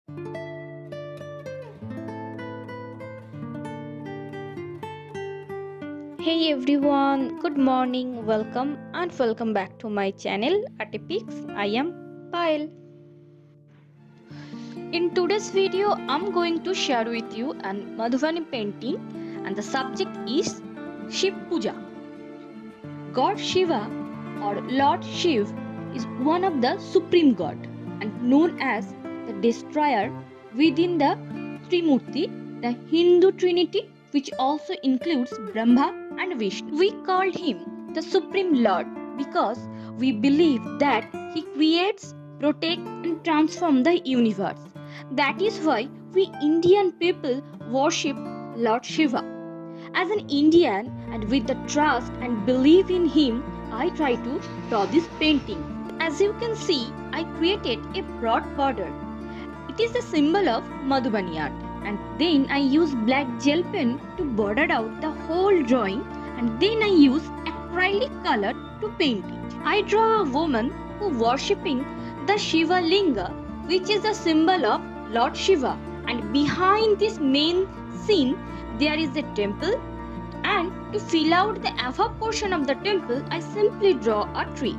Hey everyone, good morning, welcome back to my channel ArtEPics. I am Payal. In today's video, I'm going to share with you an Madhubani painting and the subject is Shiv Puja. God Shiva or Lord Shiv is one of the supreme god and known as the destroyer within the Trimurti, the Hindu trinity which also includes Brahma and Vishnu. We called him the supreme lord because we believe that he creates, protects and transforms the universe. That is why we Indian people worship Lord Shiva. As an Indian and with the trust and belief in him, I try to draw this painting. As you can see, I created a broad border. It is a symbol of Madhubani art. And then I use black gel pen to border out the whole drawing, and then I use acrylic color to paint it. I draw a woman who worshipping the Shiva Linga, which is a symbol of Lord Shiva, and behind this main scene there is a temple, and to fill out the above portion of the temple I simply draw a tree.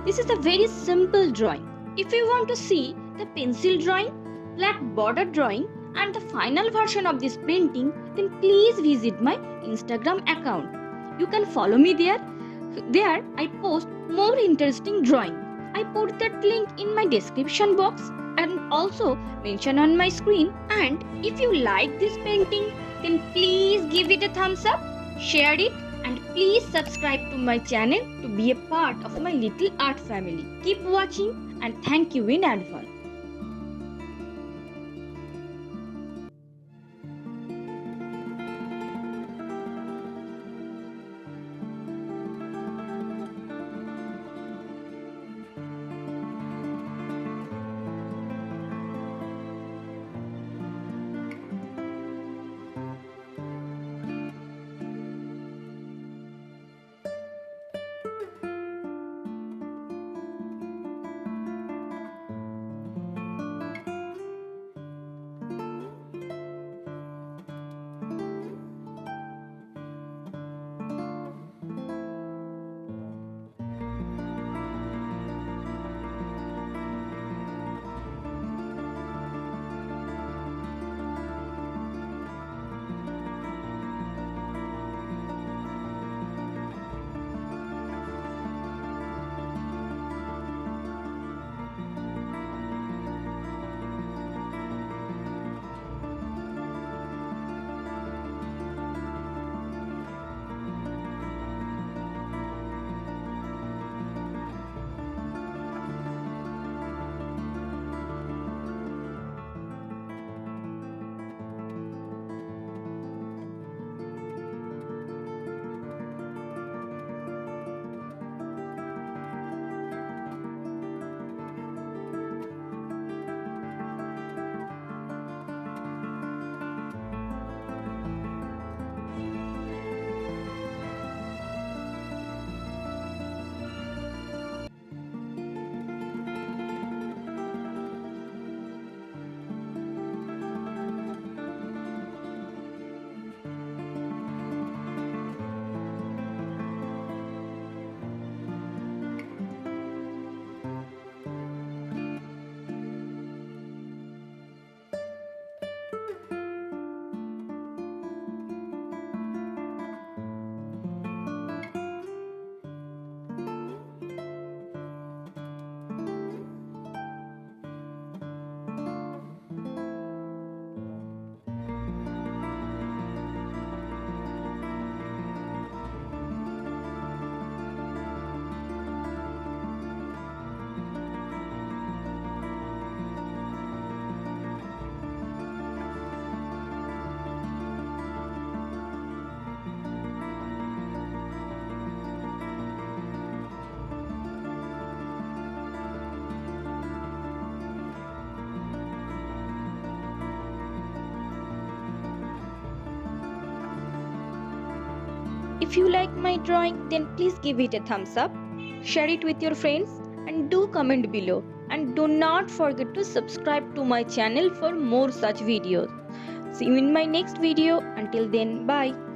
This is a very simple drawing. If you want to see the pencil drawing, black border drawing and the final version of this painting, then please visit my Instagram account. You can follow me there. There I post more interesting drawing. I put that link in my description box and also mention on my screen. And if you like this painting, then please give it a thumbs up, share it and please subscribe to my channel to be a part of my little art family. Keep watching and thank you in advance. If you like my drawing, then please give it a thumbs up, share it with your friends and do comment below. And and do not forget to subscribe to my channel for more such videos. See you in my next video. Until then, bye.